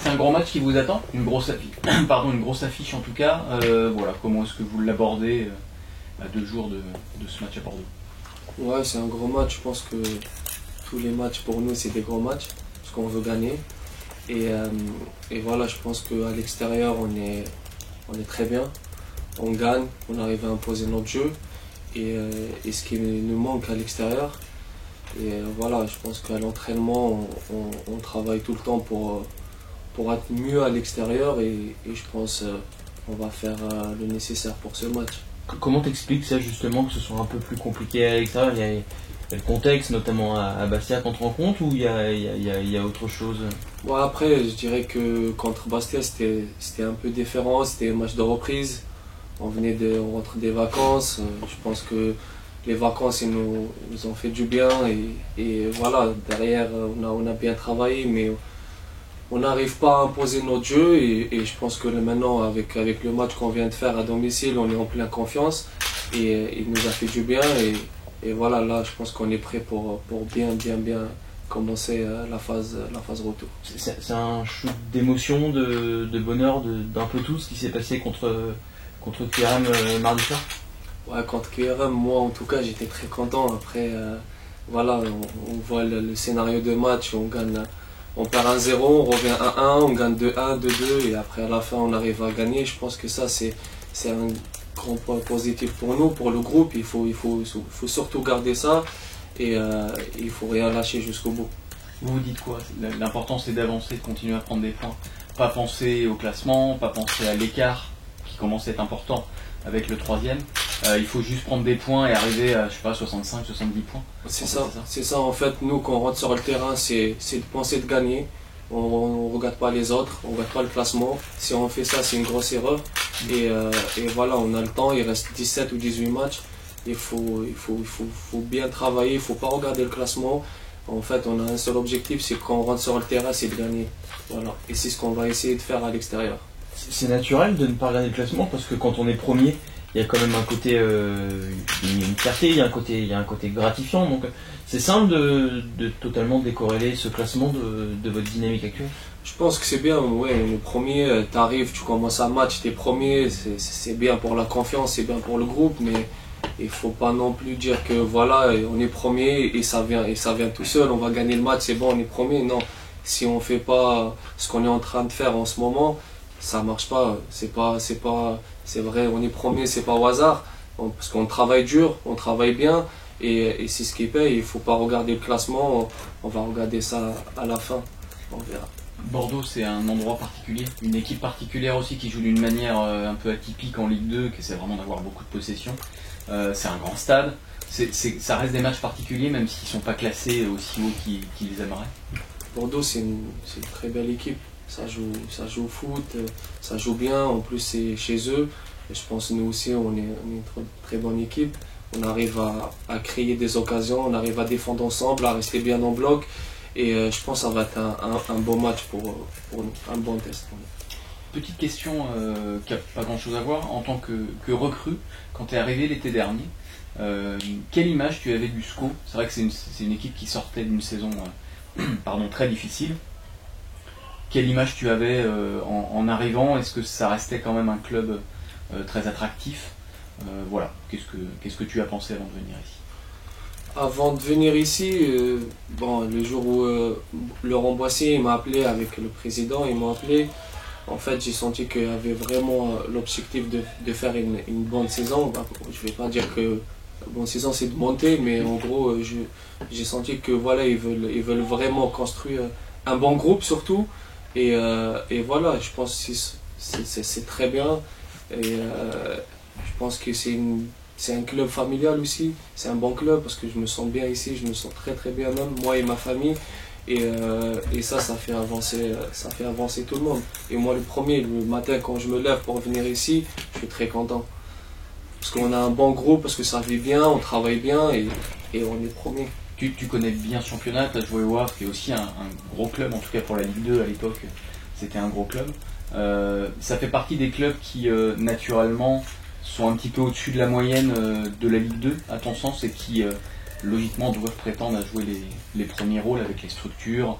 C'est un grand match qui vous attend, une grosse affiche, une grosse affiche en tout cas. Voilà, comment est-ce que vous l'abordez à 2 jours de ce match à Bordeaux? Ouais, c'est un grand match. Je pense que tous les matchs pour nous c'est des grands matchs parce qu'on veut gagner. Et voilà, je pense qu'à l'extérieur on est très bien. On gagne, on arrive à imposer notre jeu et ce qui nous manque à l'extérieur. Et voilà, je pense qu'à l'entraînement on travaille tout le temps pour être mieux à l'extérieur et je pense qu'on va faire le nécessaire pour ce match. Comment t'expliques ça justement, que ce soit un peu plus compliqué à l'extérieur? Il y a le contexte, notamment à Bastia, qu'on te rend compte, ou il y a autre chose? Bon, après, je dirais que contre Bastia, c'était un peu différent. C'était un match de reprise. On rentre des vacances. Je pense que les vacances, ils nous ont fait du bien. Et voilà, derrière, on a bien travaillé, mais on n'arrive pas à imposer notre jeu. Et je pense que maintenant, avec le match qu'on vient de faire à domicile, on est en pleine confiance. Et il nous a fait du bien. Et voilà, là, je pense qu'on est prêt pour bien commencer la phase retour. C'est un shoot d'émotion, de bonheur, d'un peu tout ce qui s'est passé contre QRM mardi soir? Ouais, contre QRM, moi en tout cas, j'étais très content. Après, voilà, on voit le scénario de match, on perd 1-0, on revient 1-1, on gagne 2-1, 2-2, et après à la fin, on arrive à gagner. Je pense que ça, c'est un grand point positif pour nous, pour le groupe. Il faut surtout garder ça et il faut rien lâcher jusqu'au bout. Vous vous dites quoi? L'important c'est d'avancer, de continuer à prendre des points, pas penser au classement, pas penser à l'écart qui commence à être important avec le 3e. Il faut juste prendre des points et arriver à, je sais pas, 65, 70 points. C'est ça en fait. Nous, quand on rentre sur le terrain, c'est de penser de gagner. On ne regarde pas les autres, on ne regarde pas le classement. Si on fait ça, c'est une grosse erreur. Et voilà, on a le temps, il reste 17 ou 18 matchs. Il faut bien travailler, il ne faut pas regarder le classement. En fait, on a un seul objectif, c'est quand on rentre sur le terrain, c'est de gagner. Voilà. Et c'est ce qu'on va essayer de faire à l'extérieur. C'est naturel de ne pas regarder le classement parce que quand on est premier, il y a quand même un côté, une fierté, il y a un côté gratifiant. Donc c'est simple de totalement décorréler ce classement de votre dynamique actuelle. Je pense que c'est bien, ouais, le premier, tu arrives, tu commences un match, tu es premier, c'est bien pour la confiance, c'est bien pour le groupe, mais il ne faut pas non plus dire que voilà, on est premier et ça vient tout seul, on va gagner le match, c'est bon, on est premier. Non, si on ne fait pas ce qu'on est en train de faire en ce moment, ça ne marche pas. C'est vrai, on est premier, c'est pas au hasard, parce qu'on travaille dur, on travaille bien et c'est ce qui paye. Il ne faut pas regarder le classement, on va regarder ça à la fin, on verra. Bordeaux, c'est un endroit particulier, une équipe particulière aussi qui joue d'une manière un peu atypique en Ligue 2, qui essaie vraiment d'avoir beaucoup de possession. C'est un grand stade, ça reste des matchs particuliers, même s'ils ne sont pas classés aussi haut qu'ils les aimeraient. Bordeaux, c'est une très belle équipe. Ça joue au foot, ça joue bien, en plus c'est chez eux. Et je pense que nous aussi, on est une très bonne équipe. On arrive à créer des occasions, on arrive à défendre ensemble, à rester bien en bloc. Et je pense que ça va être un bon match pour nous, un bon test pour nous. Petite question qui n'a pas grand chose à voir, en tant que recrue, quand tu es arrivé l'été dernier, quelle image tu avais du SCO? C'est vrai que c'est une équipe qui sortait d'une saison très difficile. Quelle image tu avais en arrivant? Est-ce que ça restait quand même un club très attractif? Voilà, qu'est-ce que tu as pensé avant de venir ici? Avant de venir ici, le jour où Laurent Boissier m'a appelé avec le président, ils m'ont appelé. En fait, j'ai senti qu'il y avait vraiment l'objectif de faire une bonne saison. Je ne vais pas dire que la bonne saison c'est de monter, mais en gros, j'ai senti que voilà, ils veulent vraiment construire un bon groupe surtout. Et voilà, je pense que c'est très bien. Et je pense que c'est un club familial aussi. C'est un bon club parce que je me sens bien ici, je me sens très très bien même, moi et ma famille. Et ça fait avancer tout le monde. Et moi le premier, le matin quand je me lève pour venir ici, je suis très content. Parce qu'on a un bon groupe, parce que ça vit bien, on travaille bien et on est premier. Tu connais bien ce championnat, tu as joué au Havre, qui est aussi un gros club, en tout cas pour la Ligue 2 à l'époque, c'était un gros club. Ça fait partie des clubs qui naturellement sont un petit peu au-dessus de la moyenne de la Ligue 2, à ton sens, et qui logiquement doivent prétendre à jouer les premiers rôles avec les structures,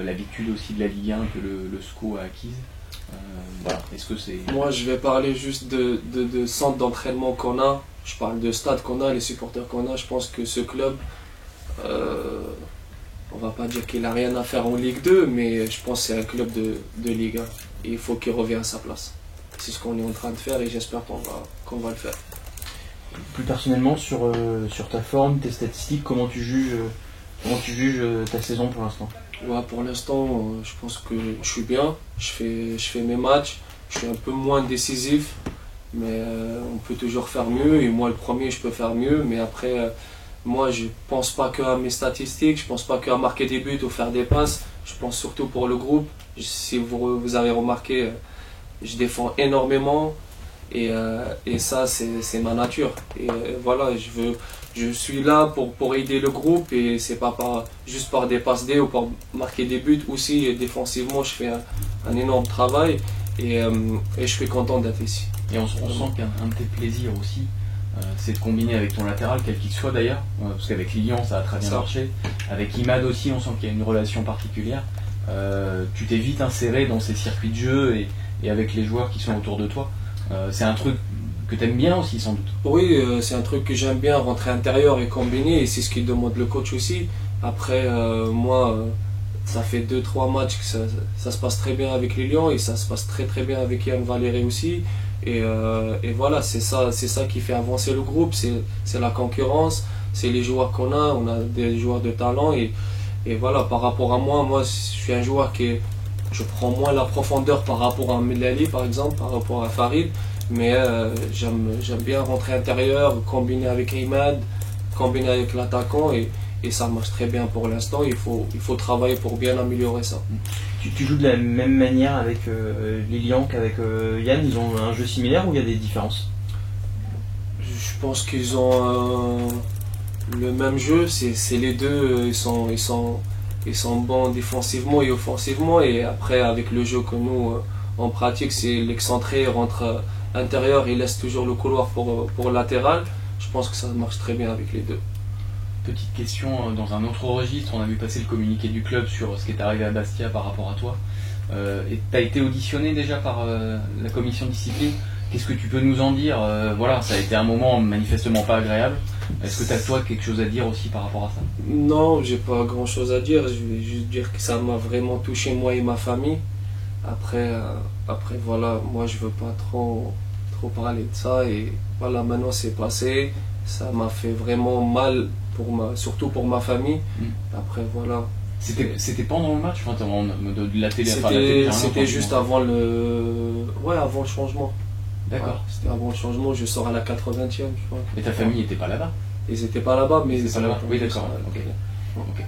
l'habitude aussi de la Ligue 1 que le SCO a acquise. Voilà. Est-ce que c'est... Moi, je vais parler juste de centre d'entraînement qu'on a. Je parle de stade qu'on a, les supporters qu'on a. Je pense que ce club, on va pas dire qu'il n'a rien à faire en Ligue 2, mais je pense que c'est un club de Ligue 1. Et il faut qu'il revienne à sa place. C'est ce qu'on est en train de faire et j'espère qu'on va le faire. Plus personnellement, sur ta forme, tes statistiques, comment tu juges ta saison pour l'instant? Ouais, pour l'instant, je pense que je suis bien. Je fais mes matchs. Je suis un peu moins décisif, mais on peut toujours faire mieux. Et moi, le premier, je peux faire mieux. Mais après, moi, je pense pas qu'à mes statistiques. Je pense pas qu'à marquer des buts ou faire des passes. Je pense surtout pour le groupe. Si vous avez remarqué, je défends énormément. Et ça, c'est ma nature. Et voilà, je suis là pour aider le groupe et c'est pas juste par des passes D ou par marquer des buts. Aussi, défensivement, je fais un énorme travail et je suis content d'être ici. Et on sent qu'un de tes plaisirs aussi, c'est de combiner avec ton latéral, quel qu'il soit d'ailleurs, parce qu'avec Lilian, ça a très bien marché. Avec Imad aussi, on sent qu'il y a une relation particulière. Tu t'es vite inséré dans ces circuits de jeu et avec les joueurs qui sont autour de toi. C'est un truc que tu aimes bien aussi sans doute. Oui, c'est un truc que j'aime bien, rentrer intérieur et combiner, et c'est ce qu'il demande le coach aussi. Après, moi, ça fait 2-3 matchs que ça se passe très bien avec Lilian et ça se passe très très bien avec Yann Valéry aussi. Et voilà, c'est ça qui fait avancer le groupe, c'est la concurrence, c'est les joueurs qu'on a, on a des joueurs de talent et voilà, par rapport à moi, je suis un joueur je prends moins la profondeur par rapport à Melali par exemple, par rapport à Farid, mais j'aime bien rentrer intérieur, combiner avec Imad, combiner avec l'attaquant et ça marche très bien pour l'instant. Il faut travailler pour bien améliorer ça. Tu joues de la même manière avec Lilian qu'avec Yann? Ils ont un jeu similaire ou il y a des différences? Je pense qu'ils ont le même jeu, c'est les deux, ils sont bons défensivement et offensivement, et après avec le jeu que nous on pratique, c'est l'excentré, rentre intérieur et laisse toujours le couloir pour latéral. Je pense que ça marche très bien avec les deux. Petite question dans un autre registre, on a vu passer le communiqué du club sur ce qui est arrivé à Bastia par rapport à toi. Et tu as été auditionné déjà par la commission de discipline. Qu'est-ce que tu peux nous en dire? Voilà, ça a été un moment manifestement pas agréable. Est-ce que tu as toi quelque chose à dire aussi par rapport à ça? Non, j'ai pas grand chose à dire. Je vais juste dire que ça m'a vraiment touché moi et ma famille. Après voilà, moi je veux pas trop parler de ça et voilà, maintenant c'est passé. Ça m'a fait vraiment mal surtout pour ma famille. Après voilà. C'était pendant le match, enfin, de la télé? C'était juste avant avant le changement. D'accord. Ouais, c'était avant le changement, je sors à la 80e, je crois. Et ta famille n'était pas là-bas? Ils n'étaient pas là-bas, mais ils étaient pas là-bas. Oui, d'accord. Ok. Ok.